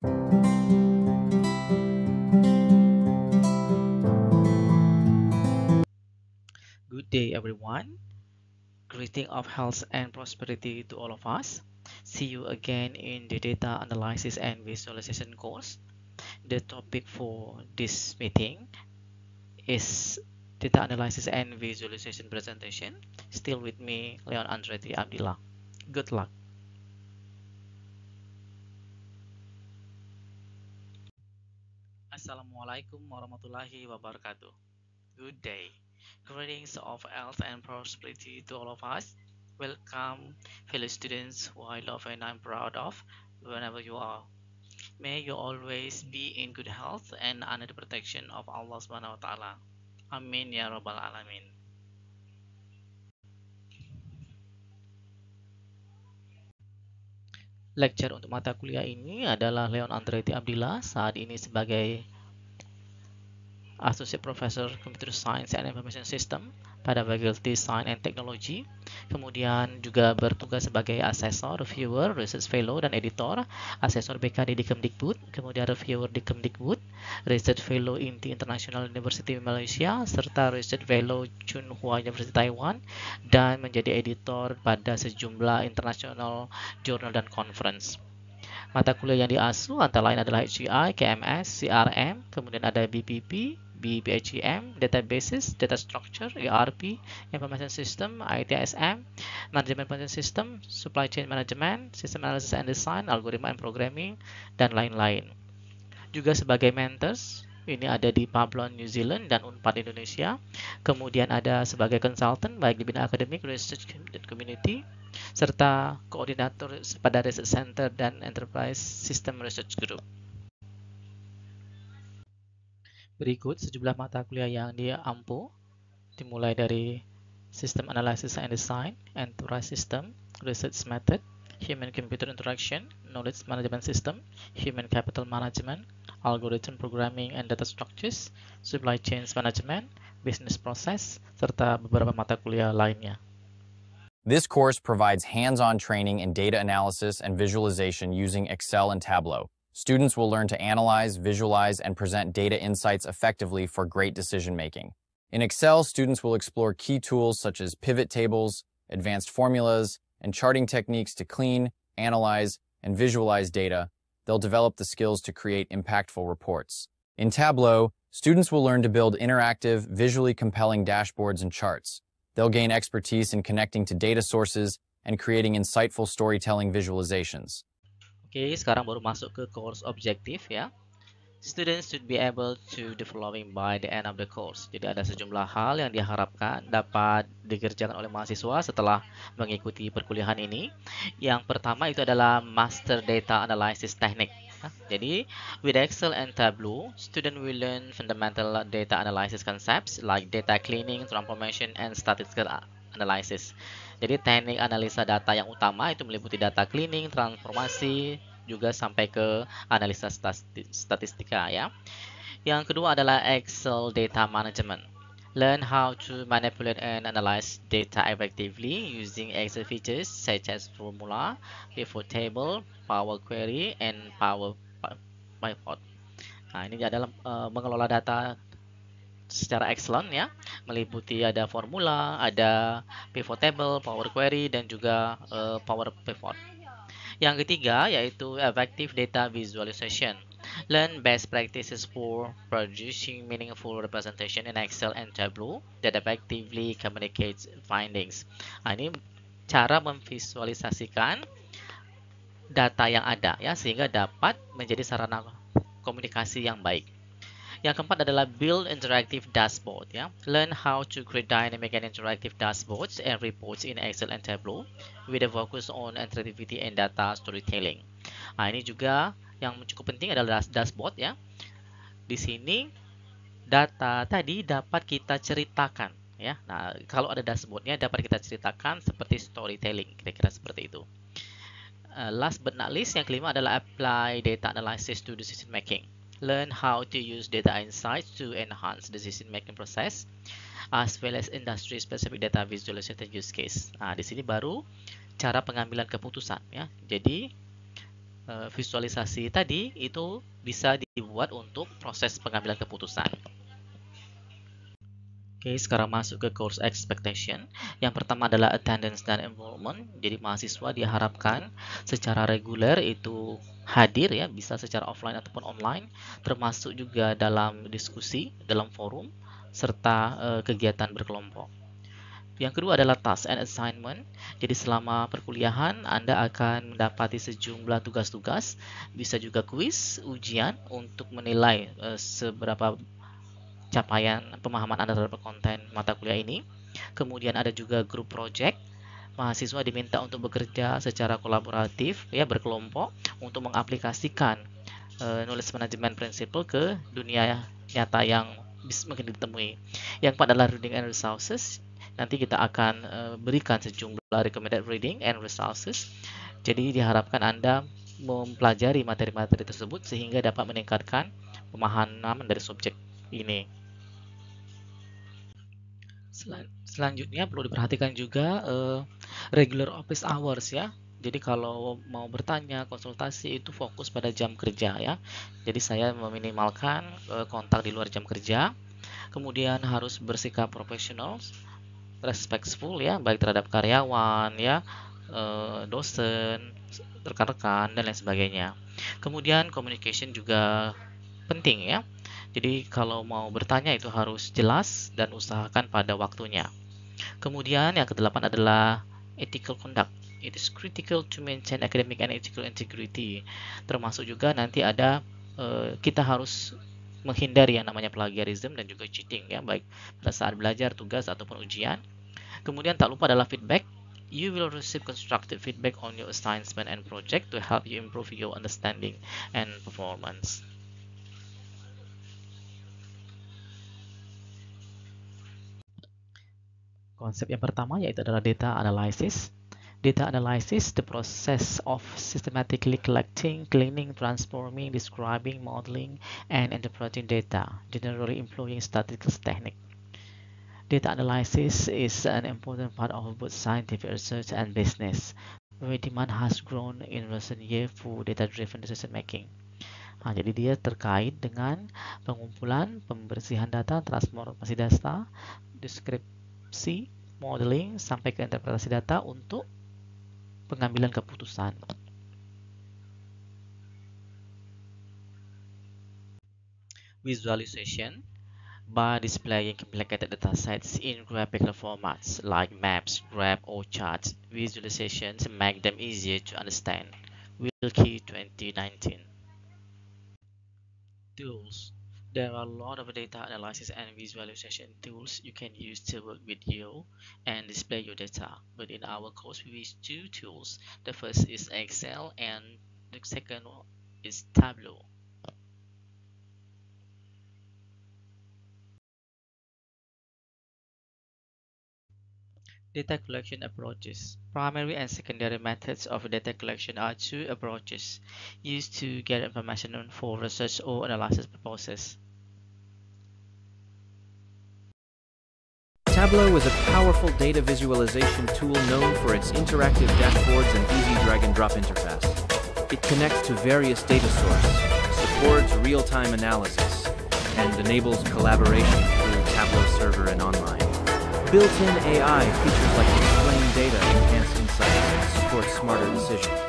Good day, everyone. Greeting of health and prosperity to all of us. See you again in the data analysis and visualization course. The topic for this meeting is data analysis and visualization presentation. Still with me, Leon Andretti Abdillah. Good luck. Assalamualaikum warahmatullahi wabarakatuh. Good day. Greetings of health and prosperity to all of us. Welcome, fellow students who I love and I'm proud of whenever you are. May you always be in good health and under the protection of Allah Subhanahu wa Ta'ala. Amin ya Rabbal 'Alamin. Lecture untuk mata kuliah ini adalah Leon Andretti Abdillah, saat ini sebagai Associate Professor Computer Science and Information System pada Fakulti Science and Technology. Kemudian juga bertugas sebagai asesor, reviewer, research fellow, dan editor, asesor BKD di Kemdikbud, kemudian reviewer di Kemdikbud, research fellow INTI International University Malaysia, serta research fellow Tsinghua University Taiwan, dan menjadi editor pada sejumlah international journal dan conference. Mata kuliah yang diasuh antara lain adalah HCI, KMS, CRM, kemudian ada BPP, BPHEM, Databases, Data Structure, ERP, Information System, ITSM, Management Information System, Supply Chain Management, System Analysis and Design, Algorithm and Programming, dan lain-lain. Juga sebagai mentors, ini ada di Pablon New Zealand dan Unpad Indonesia. Kemudian ada sebagai consultant baik di bidang akademik, research, dan community, serta koordinator pada Research Center dan Enterprise System Research Group. Berikut sejumlah mata kuliah yang diampu, dimulai dari System Analysis and Design, Enterprise System, Research Method, Human-Computer Interaction, Knowledge Management System, Human Capital Management, Algorithm Programming and Data Structures, Supply Chains Management, Business Process, serta beberapa mata kuliah lainnya. This course provides hands-on training in data analysis and visualization using Excel and Tableau. Students will learn to analyze, visualize, and present data insights effectively for great decision-making. In Excel, students will explore key tools such as pivot tables, advanced formulas, and charting techniques to clean, analyze, and visualize data. They'll develop the skills to create impactful reports. In Tableau, students will learn to build interactive, visually compelling dashboards and charts. They'll gain expertise in connecting to data sources and creating insightful storytelling visualizations. Oke, sekarang baru masuk ke course objektif ya. Students should be able to the following by the end of the course. Jadi ada sejumlah hal yang diharapkan dapat dikerjakan oleh mahasiswa setelah mengikuti perkuliahan ini. Yang pertama itu adalah Master Data Analysis Technique. Jadi, with Excel and Tableau, student will learn fundamental data analysis concepts like data cleaning, transformation, and statistical analysis. Jadi teknik analisa data yang utama itu meliputi data cleaning, transformasi, juga sampai ke analisa statistika ya. Yang kedua adalah Excel Data Management. Learn how to manipulate and analyze data effectively using Excel features such as formula, pivot table, Power Query, and Power Pivot. Nah, ini adalah mengelola data secara excellent ya, meliputi ada formula, ada pivot table, Power Query, dan juga Power Pivot. Yang ketiga yaitu Effective Data Visualization. Learn best practices for producing meaningful representation in Excel and Tableau that effectively communicates findings. Nah, ini cara memvisualisasikan data yang ada ya, sehingga dapat menjadi sarana komunikasi yang baik. Yang keempat adalah build interactive dashboard ya. Learn how to create dynamic and interactive dashboards and reports in Excel and Tableau with a focus on interactivity and data storytelling. Nah, ini juga yang cukup penting adalah dashboard ya. Di sini data tadi dapat kita ceritakan ya. Nah, kalau ada dashboardnya dapat kita ceritakan seperti storytelling, kira-kira seperti itu. Last but not least, yang kelima adalah apply data analysis to decision making. Learn how to use data insights to enhance decision-making process, as well as industry-specific data visualization use case. Nah, di sini baru cara pengambilan keputusan ya. Jadi visualisasi tadi itu bisa dibuat untuk proses pengambilan keputusan. Oke, sekarang masuk ke course expectation. Yang pertama adalah attendance dan enrollment. Jadi mahasiswa diharapkan secara reguler itu hadir ya, bisa secara offline ataupun online, termasuk juga dalam diskusi, dalam forum, serta kegiatan berkelompok. Yang kedua adalah task and assignment. Jadi selama perkuliahan Anda akan mendapati sejumlah tugas-tugas, bisa juga kuis, ujian untuk menilai seberapa capaian pemahaman Anda terhadap konten mata kuliah ini. Kemudian ada juga group project. Mahasiswa diminta untuk bekerja secara kolaboratif ya, berkelompok untuk mengaplikasikan knowledge management principle ke dunia nyata yang mungkin ditemui. Yang keempat adalah reading and resources. Nanti kita akan berikan sejumlah recommended reading and resources. Jadi diharapkan Anda mempelajari materi-materi tersebut sehingga dapat meningkatkan pemahaman dari subjek ini. Selanjutnya perlu diperhatikan juga regular office hours ya. Jadi kalau mau bertanya, konsultasi itu fokus pada jam kerja ya. Jadi saya meminimalkan kontak di luar jam kerja. Kemudian harus bersikap profesional, respectful ya, baik terhadap karyawan ya, dosen, rekan-rekan dan lain sebagainya. Kemudian communication juga penting ya. Jadi kalau mau bertanya itu harus jelas dan usahakan pada waktunya. Kemudian yang kedelapan adalah ethical conduct. It is critical to maintain academic and ethical integrity. Termasuk juga nanti ada kita harus menghindari yang namanya plagiarism dan juga cheating ya, baik pada saat belajar, tugas ataupun ujian. Kemudian tak lupa adalah feedback. You will receive constructive feedback on your assignment and project to help you improve your understanding and performance. Konsep yang pertama yaitu adalah data analysis. Data analysis, the process of systematically collecting, cleaning, transforming, describing, modeling, and interpreting data, generally employing statistical technique. Data analysis is an important part of both scientific research and business, where demand has grown in recent years for data-driven decision making. Nah, jadi dia terkait dengan pengumpulan, pembersihan data, transformasi data, deskripsi, modeling, sampai ke interpretasi data untuk pengambilan keputusan. Visualization, by displaying complicated data sets in graphical formats like maps, graph, or charts. Visualizations make them easier to understand. Wilkie 2019. Tools. There are a lot of data analysis and visualization tools you can use to work with you and display your data. But in our course, we use two tools. The first is Excel and the second is Tableau. Data collection approaches. Primary and secondary methods of data collection are two approaches used to get information for research or analysis purposes. Tableau is a powerful data visualization tool known for its interactive dashboards and easy drag-and-drop interface. It connects to various data sources, supports real-time analysis, and enables collaboration through Tableau server and online. Built-in AI features like explain data enhance insights and support smarter decisions.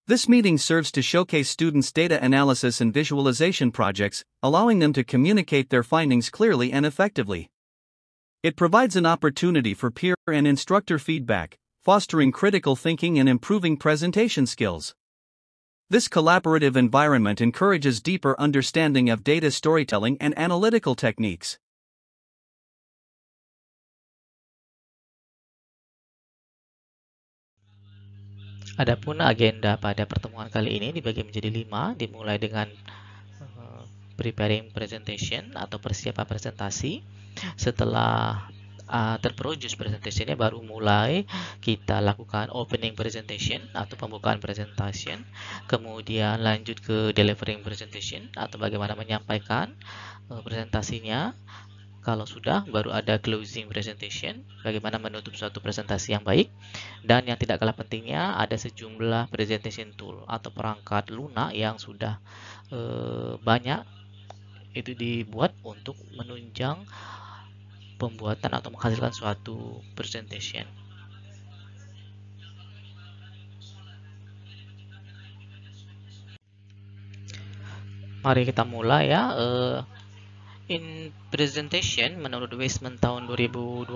This meeting serves to showcase students' data analysis and visualization projects, allowing them to communicate their findings clearly and effectively. It provides an opportunity for peer and instructor feedback, fostering critical thinking and improving presentation skills. This collaborative environment encourages deeper understanding of data storytelling and analytical techniques. Adapun agenda pada pertemuan kali ini dibagi menjadi 5, dimulai dengan preparing presentation atau persiapan presentasi. Setelah terproduce presentationnya, baru mulai kita lakukan opening presentation atau pembukaan presentation, kemudian lanjut ke delivering presentation atau bagaimana menyampaikan presentasinya, Kalau sudah, baru ada closing presentation, bagaimana menutup suatu presentasi yang baik. Dan yang tidak kalah pentingnya, ada sejumlah presentation tool atau perangkat lunak yang sudah banyak itu dibuat untuk menunjang pembuatan atau menghasilkan suatu presentation. Mari kita mulai ya. In presentation, menurut Weisman tahun 2022,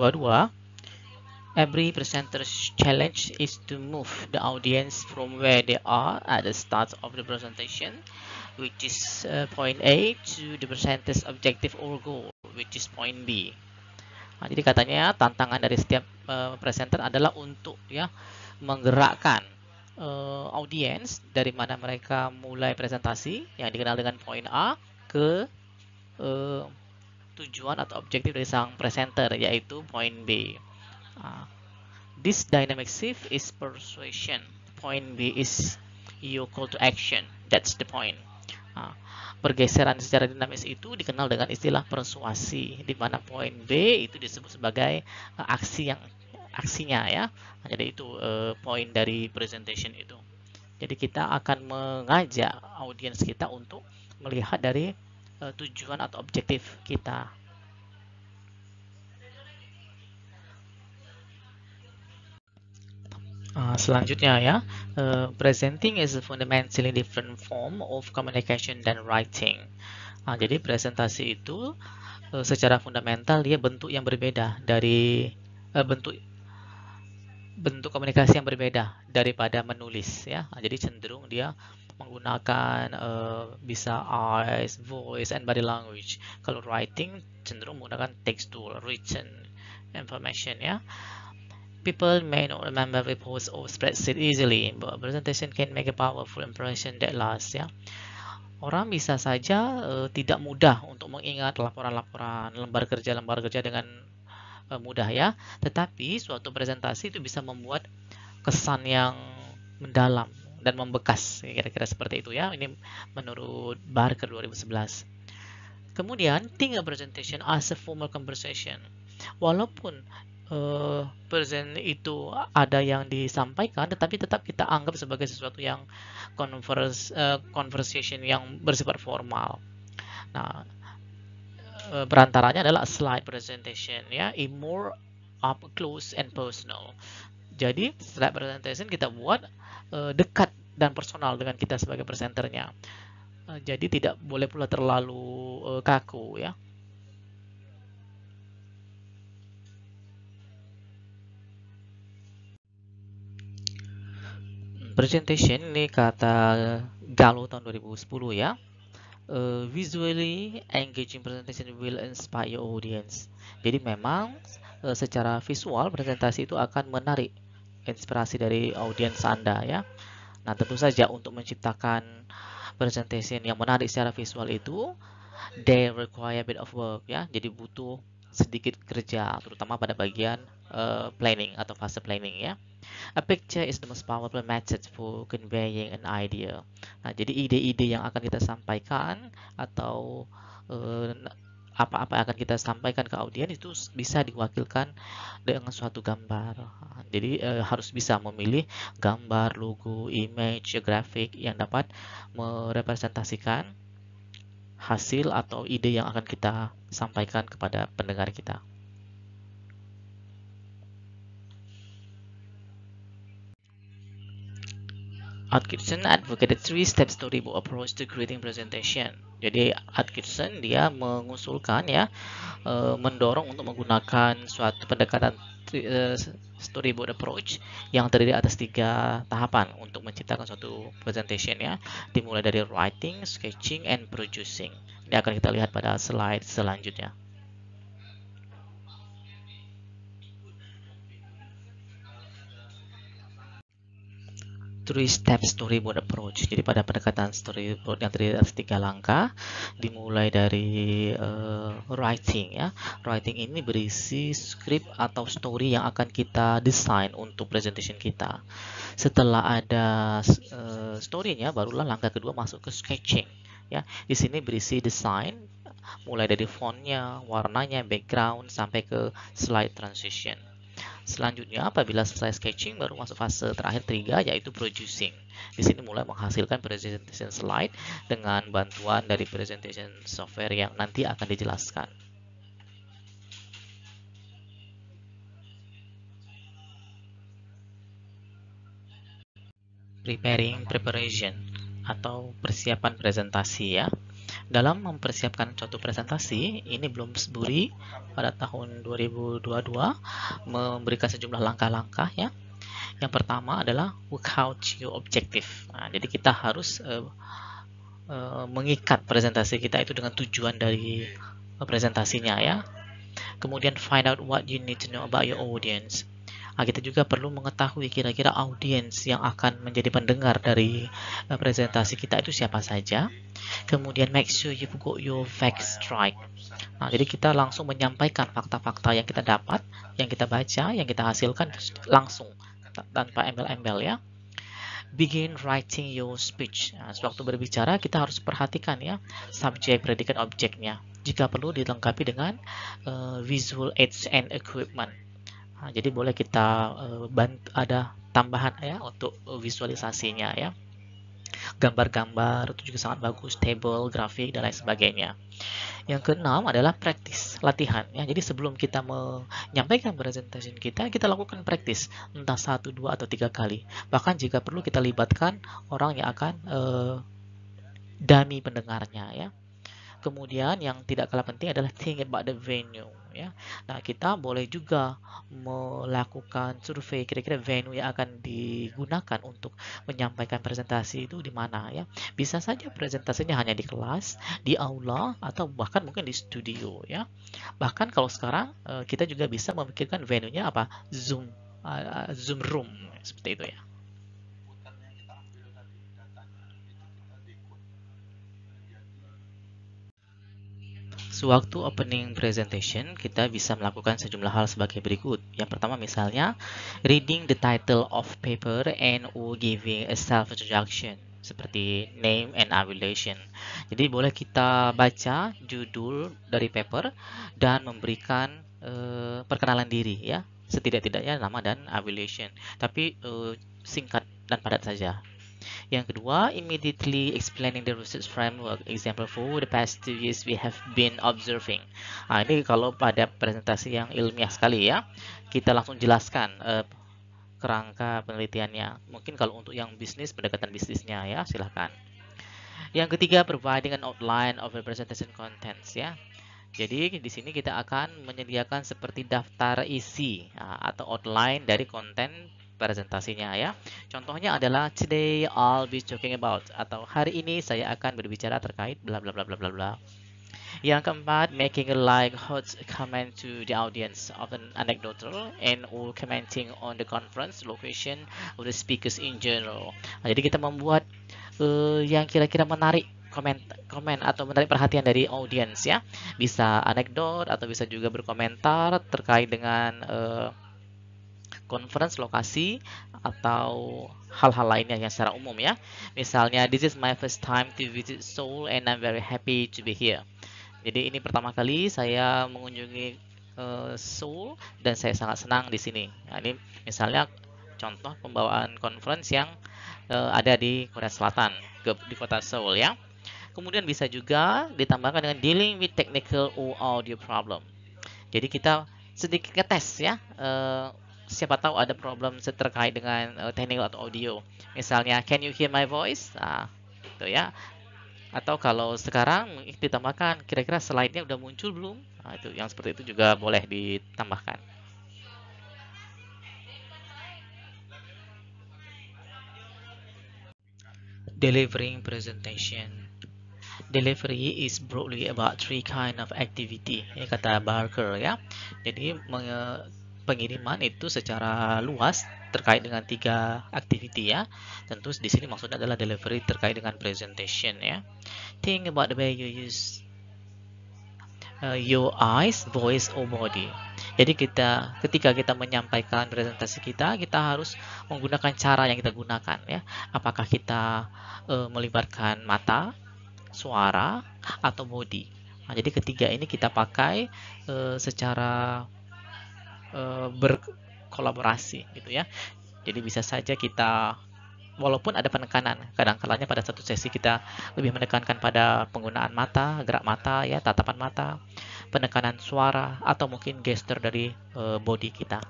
every presenter's challenge is to move the audience from where they are at the start of the presentation, which is point A, to the presenter's objective or goal, which is point B. Nah, jadi katanya tantangan dari setiap presenter adalah untuk ya menggerakkan audiens dari mana mereka mulai presentasi yang dikenal dengan point A ke tujuan atau objektif dari sang presenter, yaitu point B. This dynamic shift is persuasion. Point B is your call to action. That's the point. Pergeseran secara dinamis itu dikenal dengan istilah persuasi, di mana point B itu disebut sebagai aksinya ya. Jadi itu poin dari presentation itu. Jadi kita akan mengajak audiens kita untuk melihat dari tujuan atau objektif kita. Selanjutnya ya, presenting is a fundamentally different form of communication than writing. Jadi presentasi itu secara fundamental dia bentuk yang berbeda dari bentuk komunikasi yang berbeda daripada menulis ya. Jadi cenderung dia menggunakan bisa eyes, voice, and body language. Kalau writing cenderung menggunakan textual, written information ya. People may not remember reports or spreadsheet easily, but presentation can make a powerful impression that lasts ya. Orang bisa saja tidak mudah untuk mengingat laporan-laporan, lembar kerja dengan mudah ya. Tetapi suatu presentasi itu bisa membuat kesan yang mendalam dan membekas, kira-kira seperti itu ya. Ini menurut Barker 2011. Kemudian, think a presentation as a formal conversation. Walaupun present itu ada yang disampaikan, tetapi tetap kita anggap sebagai sesuatu yang conversation yang bersifat formal. Nah, berantaranya adalah a slide presentation ya, more up close and personal. Jadi slide presentation kita buat dekat dan personal dengan kita sebagai presenternya. Jadi tidak boleh pula terlalu kaku ya. Presentation ini kata Gallo tahun 2010 ya. Visually engaging presentation will inspire your audience. Jadi memang secara visual presentasi itu akan menarik inspirasi dari audiens Anda ya. Nah, tentu saja untuk menciptakan presentation yang menarik secara visual itu they require a bit of work ya. Jadi butuh sedikit kerja terutama pada bagian planning atau fase planning ya. A picture is the most powerful method for conveying an idea. Nah, jadi ide-ide yang akan kita sampaikan atau apa-apa yang akan kita sampaikan ke audiens itu bisa diwakilkan dengan suatu gambar. Jadi harus bisa memilih gambar, logo, image, grafik yang dapat merepresentasikan hasil atau ide yang akan kita sampaikan kepada pendengar kita. Atkinson advocated three-step storyboard approach to creating presentation. Jadi Atkinson dia mengusulkan ya, mendorong untuk menggunakan suatu pendekatan storyboard approach yang terdiri atas 3 tahapan untuk menciptakan suatu presentation ya, dimulai dari writing, sketching, and producing. Ini akan kita lihat pada slide selanjutnya. Three-step storyboard approach. Jadi pada pendekatan storyboard yang terdiri atas 3 langkah, dimulai dari writing ya. Writing ini berisi script atau story yang akan kita desain untuk presentation kita. Setelah ada story-nya, barulah langkah kedua masuk ke sketching ya. Di sini berisi desain mulai dari fontnya, warnanya, background, sampai ke slide transition. Selanjutnya, apabila selesai sketching, baru masuk fase terakhir 3, yaitu producing. Di sini mulai menghasilkan presentation slide dengan bantuan dari presentation software yang nanti akan dijelaskan. Preparation atau persiapan presentasi ya. Dalam mempersiapkan suatu presentasi, ini Bloomsbury Buri pada tahun 2022 memberikan sejumlah langkah-langkah ya. Yang pertama adalah work out your objective. Nah, jadi kita harus mengikat presentasi kita itu dengan tujuan dari presentasinya ya. Kemudian find out what you need to know about your audience. Nah, kita juga perlu mengetahui kira-kira audiens yang akan menjadi pendengar dari presentasi kita itu siapa saja. Kemudian make sure you've got your facts right. Nah, jadi kita langsung menyampaikan fakta-fakta yang kita dapat, yang kita baca, yang kita hasilkan langsung tanpa embel-embel ya. Begin writing your speech. Nah, sewaktu berbicara kita harus perhatikan ya subjek, predikat, objeknya. Jika perlu dilengkapi dengan visual aids and equipment. Nah, jadi boleh kita ada tambahan ya untuk visualisasinya ya. Gambar-gambar itu juga sangat bagus, table, grafik dan lain sebagainya. Yang keenam adalah praktis, latihan ya. Jadi sebelum kita menyampaikan presentation kita lakukan praktis entah 1, 2 atau 3 kali. Bahkan jika perlu kita libatkan orang yang akan dummy pendengarnya ya. Kemudian yang tidak kalah penting adalah think about the venue ya. Nah, kita boleh juga melakukan survei kira-kira venue yang akan digunakan untuk menyampaikan presentasi itu di mana ya. Bisa saja presentasinya hanya di kelas, di aula, atau bahkan mungkin di studio ya. Bahkan kalau sekarang kita juga bisa memikirkan venue-nya apa? Zoom room seperti itu ya. Sewaktu opening presentation, kita bisa melakukan sejumlah hal sebagai berikut. Yang pertama misalnya, reading the title of paper and or giving a self-introduction, seperti name and affiliation. Jadi boleh kita baca judul dari paper dan memberikan perkenalan diri ya. Setidak-tidaknya nama dan affiliation. Tapi singkat dan padat saja. Yang kedua, immediately explaining the research framework. Example, for the past 2 years we have been observing. Nah, ini kalau pada presentasi yang ilmiah sekali ya, kita langsung jelaskan kerangka penelitiannya. Mungkin kalau untuk yang bisnis, pendekatan bisnisnya ya, silahkan. Yang ketiga, providing an outline of the presentation contents ya. Jadi di sini kita akan menyediakan seperti daftar isi atau outline dari konten presentasinya ya. Contohnya adalah today I'll be talking about, atau hari ini saya akan berbicara terkait bla bla bla bla bla bla. Yang keempat, making a like hot comment to the audience, often anecdotal and or commenting on the conference location of the speakers in general. Nah, jadi kita membuat yang kira-kira menarik komen atau menarik perhatian dari audiens ya. Bisa anekdot atau bisa juga berkomentar terkait dengan conference lokasi atau hal-hal lainnya yang secara umum ya. Misalnya, this is my first time to visit Seoul and I'm very happy to be here. Jadi ini pertama kali saya mengunjungi Seoul dan saya sangat senang di sini. Nah, ini misalnya contoh pembawaan conference yang ada di Korea Selatan, di kota Seoul ya. Kemudian bisa juga ditambahkan dengan dealing with technical or audio problem. Jadi kita sedikit ngetes ya. Siapa tahu ada problem terkait dengan technical atau audio. Misalnya, can you hear my voice? Nah, itu ya. Atau kalau sekarang ditambahkan, kira-kira slide-nya udah muncul belum? Nah, itu yang seperti itu juga boleh ditambahkan. Delivering presentation. Delivery is broadly about 3 kind of activity. Ini kata Barker ya. Jadi pengiriman itu secara luas terkait dengan 3 activity ya. Tentu di sini maksudnya adalah delivery terkait dengan presentation ya. Think about the way you use your eyes, voice, or body. Jadi ketika kita menyampaikan presentasi kita harus menggunakan cara yang kita gunakan ya. Apakah kita melibatkan mata, suara, atau body. Nah, jadi ketiga ini kita pakai secara berkolaborasi gitu ya. Jadi bisa saja kita, walaupun ada penekanan, kadang-kadangnya pada satu sesi kita lebih menekankan pada penggunaan mata, gerak mata ya, tatapan mata, penekanan suara, atau mungkin gesture dari body kita.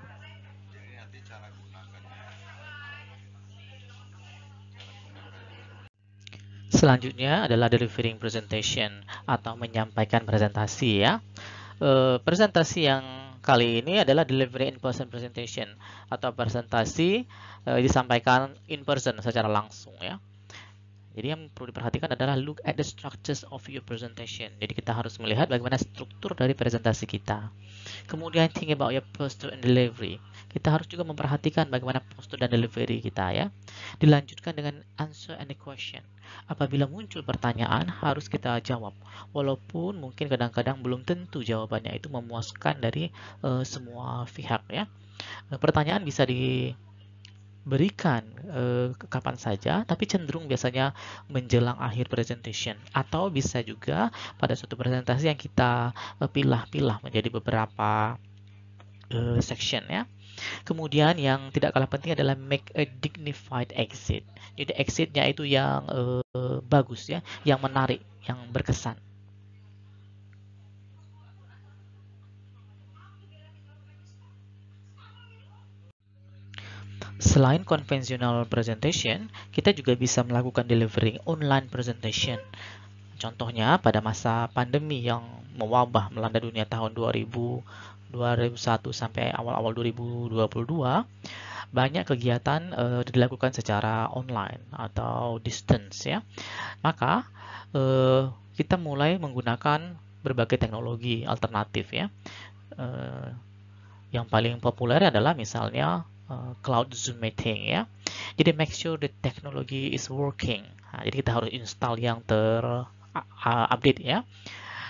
Selanjutnya adalah delivering presentation atau menyampaikan presentasi ya. Presentasi yang kali ini adalah delivery in person presentation atau presentasi disampaikan in person secara langsung ya. Jadi yang perlu diperhatikan adalah look at the structures of your presentation. Jadi kita harus melihat bagaimana struktur dari presentasi kita. Kemudian think about your posture and delivery. Kita harus juga memperhatikan bagaimana postur dan delivery kita ya. Dilanjutkan dengan answer any question. Apabila muncul pertanyaan harus kita jawab. Walaupun mungkin kadang-kadang belum tentu jawabannya itu memuaskan dari semua pihak ya. Pertanyaan bisa diberikan kapan saja, tapi cenderung biasanya menjelang akhir presentation, atau bisa juga pada suatu presentasi yang kita pilah-pilah menjadi beberapa section ya. Kemudian yang tidak kalah penting adalah make a dignified exit. Jadi exitnya itu yang bagus ya, yang menarik, yang berkesan. Selain konvensional presentation, kita juga bisa melakukan delivering online presentation. Contohnya pada masa pandemi yang mewabah melanda dunia tahun 2001 sampai awal-awal 2022, banyak kegiatan dilakukan secara online atau distance ya. Maka kita mulai menggunakan berbagai teknologi alternatif ya. Yang paling populer adalah misalnya cloud Zoom meeting ya. Jadi make sure the technology is working. Nah, jadi kita harus install yang update ya.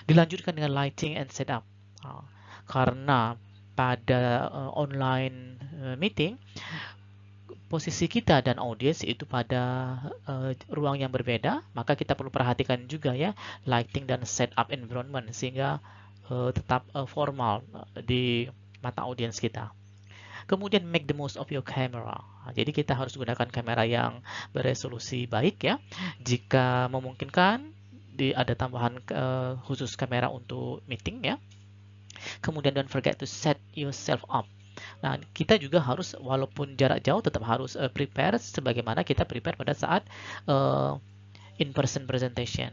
Dilanjutkan dengan lighting and setup. Karena pada online meeting posisi kita dan audiens itu pada ruang yang berbeda, maka kita perlu perhatikan juga ya lighting dan setup environment sehingga tetap formal di mata audiens kita. Kemudian make the most of your camera. Jadi kita harus gunakan kamera yang beresolusi baik ya. Jika memungkinkan, ada tambahan khusus kamera untuk meeting ya. Kemudian don't forget to set yourself up. Nah, kita juga harus walaupun jarak jauh tetap harus prepare sebagaimana kita prepare pada saat in-person presentation.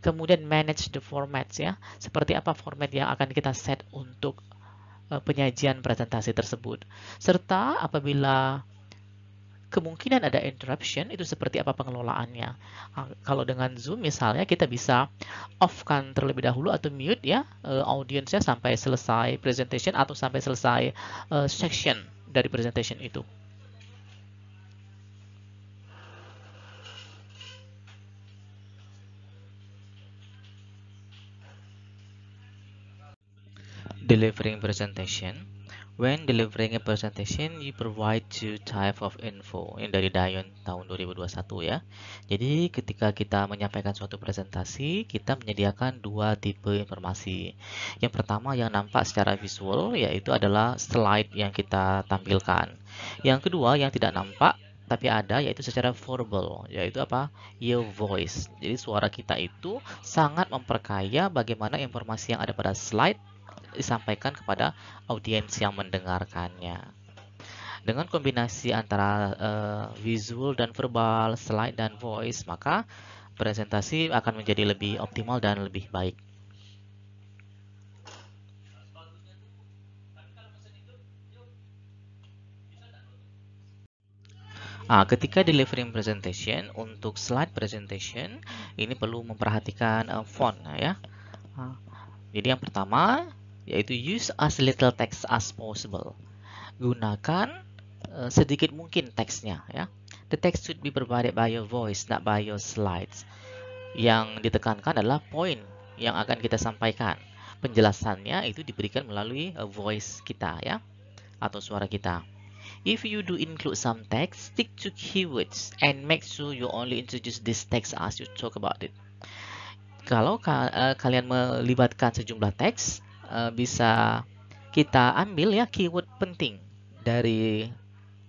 Kemudian manage the formats ya. Seperti apa format yang akan kita set untuk penyajian presentasi tersebut. Serta apabila kemungkinan ada interruption, itu seperti apa pengelolaannya. Kalau dengan Zoom misalnya kita bisa off-kan terlebih dahulu atau mute ya audiensnya sampai selesai presentation atau sampai selesai section dari presentation itu. Delivering presentation. When delivering a presentation, you provide two type of info. Ini dari Dayon tahun 2021 ya. Jadi ketika kita menyampaikan suatu presentasi, kita menyediakan dua tipe informasi. Yang pertama yang nampak secara visual, yaitu adalah slide yang kita tampilkan. Yang kedua yang tidak nampak, tapi ada, yaitu secara verbal, yaitu apa? Your voice. Jadi suara kita itu sangat memperkaya bagaimana informasi yang ada pada slide disampaikan kepada audiens yang mendengarkannya. Dengan kombinasi antara visual dan verbal, slide dan voice, maka presentasi akan menjadi lebih optimal dan lebih baik. Ketika delivering presentation, untuk slide presentation, ini perlu memperhatikan font ya. Jadi yang pertama, yaitu use as little text as possible. Gunakan sedikit mungkin teksnya ya. The text should be provided by your voice, not by your slides. Yang ditekankan adalah poin yang akan kita sampaikan. Penjelasannya itu diberikan melalui voice kita ya, atau suara kita. If you do include some text, stick to keywords and make sure you only introduce this text as you talk about it. Kalau kalian melibatkan sejumlah teks, bisa kita ambil ya keyword penting dari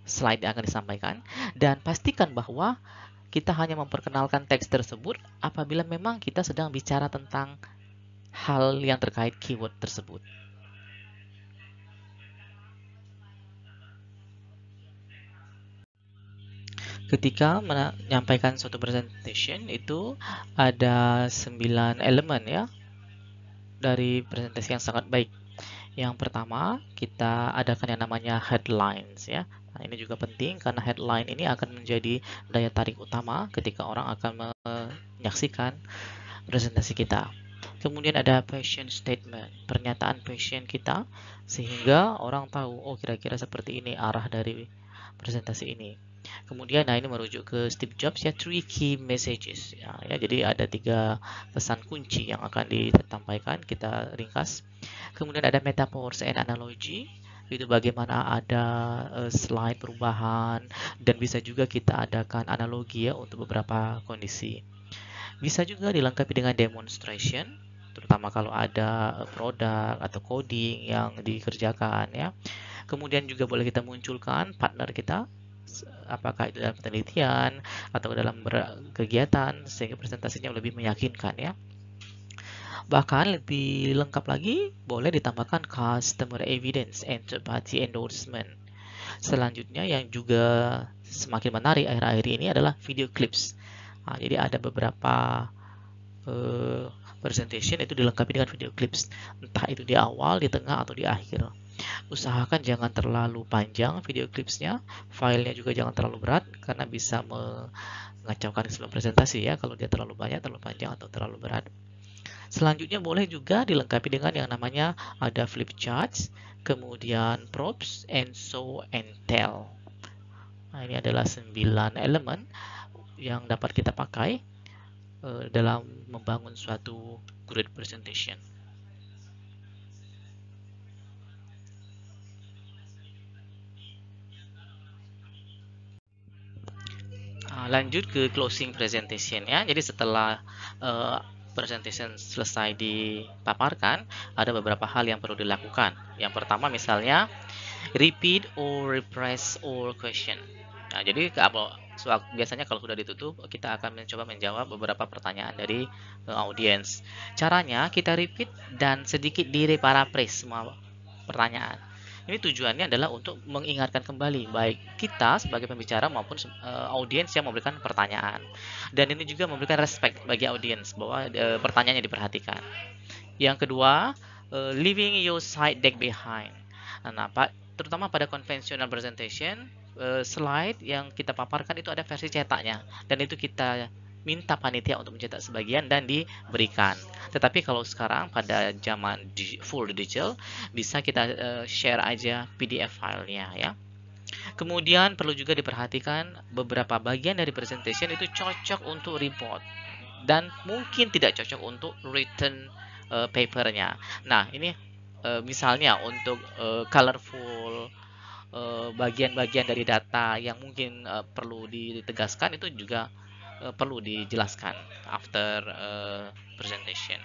slide yang akan disampaikan, dan pastikan bahwa kita hanya memperkenalkan teks tersebut apabila memang kita sedang bicara tentang hal yang terkait keyword tersebut. Ketika menyampaikan suatu presentation itu ada 9 elemen ya dari presentasi yang sangat baik. Yang pertama, kita adakan yang namanya headlines ya. Nah, ini juga penting karena headline ini akan menjadi daya tarik utama ketika orang akan menyaksikan presentasi kita. Kemudian ada passion statement, pernyataan passion kita sehingga orang tahu, oh kira-kira seperti ini arah dari presentasi ini. Kemudian, nah ini merujuk ke Steve Jobs ya, 3 key messages. Ya, jadi ada 3 pesan kunci yang akan disampaikan, kita ringkas. Kemudian ada metaphors and analogy, itu bagaimana ada slide perubahan, dan bisa juga kita adakan analogi ya untuk beberapa kondisi. Bisa juga dilengkapi dengan demonstration, terutama kalau ada produk atau coding yang dikerjakan ya. Kemudian juga boleh kita munculkan partner kita, apakah itu dalam penelitian atau dalam kegiatan, sehingga presentasinya lebih meyakinkan ya. Bahkan lebih lengkap lagi, boleh ditambahkan customer evidence and third-party endorsement. Selanjutnya yang juga semakin menarik akhir-akhir ini adalah video clips. Nah, jadi ada beberapa presentation itu dilengkapi dengan video clips, entah itu di awal, di tengah, atau di akhir. Usahakan jangan terlalu panjang video clipsnya, filenya juga jangan terlalu berat karena bisa mengacaukan sebelum presentasi ya kalau dia terlalu banyak, terlalu panjang, atau terlalu berat. Selanjutnya boleh juga dilengkapi dengan yang namanya ada flip charts, kemudian props, and show and tell. Nah, ini adalah 9 elemen yang dapat kita pakai dalam membangun suatu great presentation. Lanjut ke closing presentation ya. Jadi setelah presentation selesai dipaparkan, ada beberapa hal yang perlu dilakukan. Yang pertama misalnya repeat or rephrase or question. Nah, jadi biasanya kalau sudah ditutup, kita akan mencoba menjawab beberapa pertanyaan dari audiens. Caranya kita repeat dan sedikit direphrase semua pertanyaan. Ini tujuannya adalah untuk mengingatkan kembali baik kita sebagai pembicara maupun audiens yang memberikan pertanyaan. Dan ini juga memberikan respect bagi audiens bahwa pertanyaannya diperhatikan. Yang kedua, leaving your slide deck behind. Nah, terutama pada conventional presentation, slide yang kita paparkan itu ada versi cetaknya, dan itu kita minta panitia untuk mencetak sebagian dan diberikan. Tetapi kalau sekarang pada zaman full digital, bisa kita share aja PDF filenya ya. Kemudian perlu juga diperhatikan beberapa bagian dari presentation itu cocok untuk report dan mungkin tidak cocok untuk written papernya. Nah, ini misalnya untuk colorful bagian-bagian dari data yang mungkin perlu ditegaskan, itu juga perlu dijelaskan after presentation.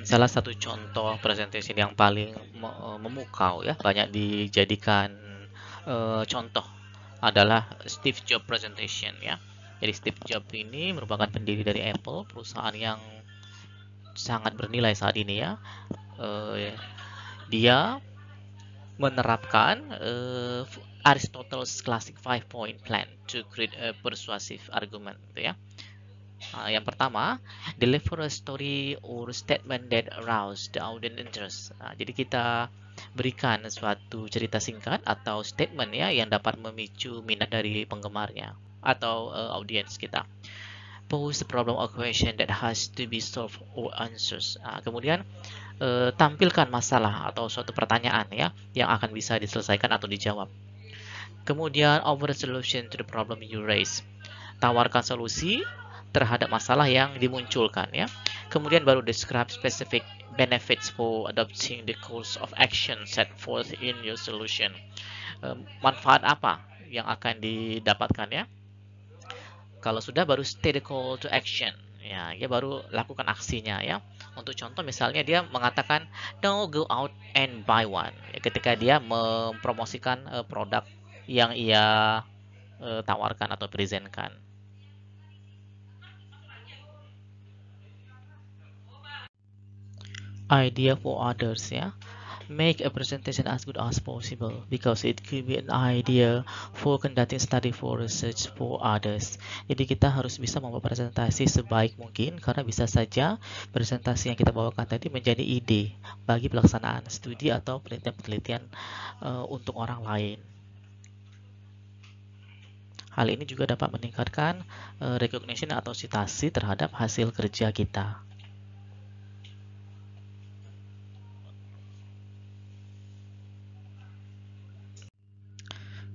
Salah satu contoh presentation yang paling memukau ya, banyak dijadikan contoh adalah Steve Jobs presentation ya. Jadi Steve Jobs ini merupakan pendiri dari Apple, perusahaan yang sangat bernilai saat ini ya. Dia menerapkan Aristotle's classic 5-point plan to create a persuasive argument gitu ya. Yang pertama, deliver a story or statement that arouse the audience interest. Jadi kita berikan suatu cerita singkat atau statement ya yang dapat memicu minat dari penggemarnya atau audiens kita. Pose the problem or question that has to be solved or answers. Kemudian tampilkan masalah atau suatu pertanyaan ya yang akan bisa diselesaikan atau dijawab. Kemudian offer a solution to the problem you raise. Tawarkan solusi terhadap masalah yang dimunculkan ya. Kemudian baru describe specific benefits for adopting the course of action set forth in your solution. Manfaat apa yang akan didapatkan ya? Kalau sudah baru state the call to action. Ya, dia baru lakukan aksinya ya. Untuk contoh misalnya dia mengatakan now go out and buy one. Ya, ketika dia mempromosikan produk yang ia tawarkan atau presentkan. Idea for others ya. Make a presentation as good as possible because it could be an idea for conducting study for research for others. Jadi kita harus bisa membuat presentasi sebaik mungkin karena bisa saja presentasi yang kita bawakan tadi menjadi ide bagi pelaksanaan studi atau penelitian-penelitian untuk orang lain. Hal ini juga dapat meningkatkan recognition atau citasi terhadap hasil kerja kita.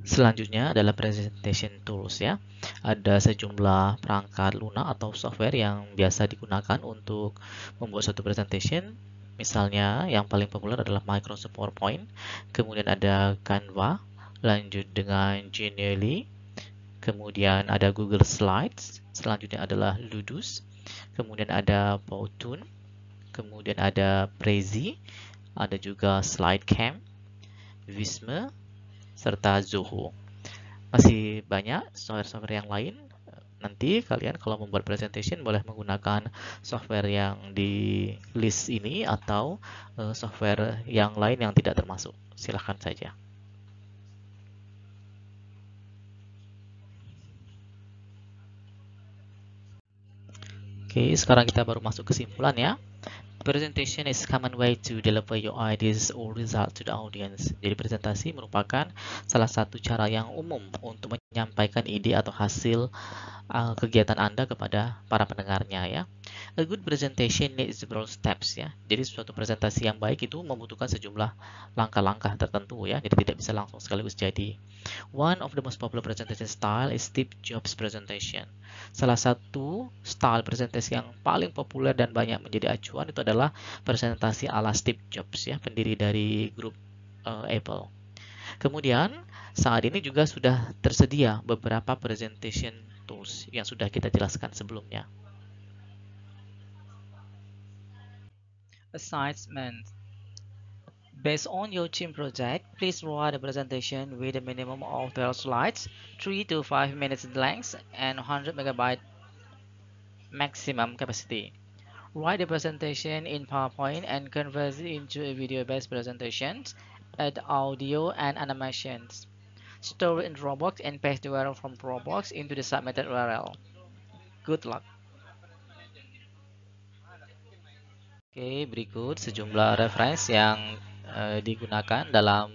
Selanjutnya adalah presentation tools ya. Ada sejumlah perangkat lunak atau software yang biasa digunakan untuk membuat suatu presentation. Misalnya yang paling populer adalah Microsoft PowerPoint, kemudian ada Canva, lanjut dengan Genially, kemudian ada Google Slides, selanjutnya adalah Ludus, kemudian ada Powtoon, kemudian ada Prezi, ada juga SlideCamp, Visma, serta Zoho. Masih banyak software-software yang lain. Nanti kalian kalau membuat presentation boleh menggunakan software yang di list ini atau software yang lain yang tidak termasuk. Silahkan saja. Oke, sekarang kita baru masuk kesimpulan ya. Presentation is a common way to deliver your ideas or results to the audience. Jadi presentasi merupakan salah satu cara yang umum untuk menyampaikan ide atau hasil kegiatan Anda kepada para pendengarnya ya. A good presentation needs several steps ya. Jadi suatu presentasi yang baik itu membutuhkan sejumlah langkah-langkah tertentu ya. Jadi tidak bisa langsung sekaligus jadi. One of the most popular presentation style is Steve Jobs presentation. Salah satu style presentasi yang paling populer dan banyak menjadi acuan itu adalah presentasi ala Steve Jobs ya, pendiri dari grup Apple. Kemudian saat ini juga sudah tersedia beberapa presentation tools yang sudah kita jelaskan sebelumnya. Assignment. Based on your team project, please write a presentation with a minimum of 12 slides, 3 to 5 minutes in length, and 100 MB maximum capacity. Write the presentation in PowerPoint and convert it into a video-based presentation. Add audio and animations. Store it in Dropbox and paste the URL from Dropbox into the submitted URL. Good luck. Oke, berikut sejumlah referensi yang digunakan dalam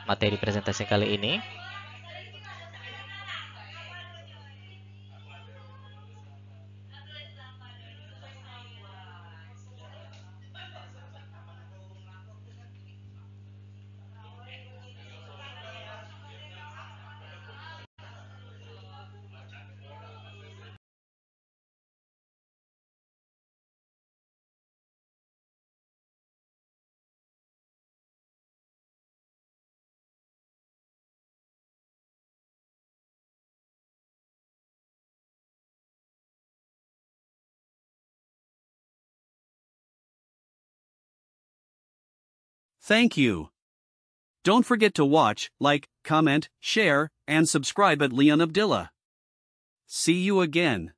materi presentasi kali ini. Thank you. Don't forget to watch, like, comment, share, and subscribe at Leon Abdillah. See you again.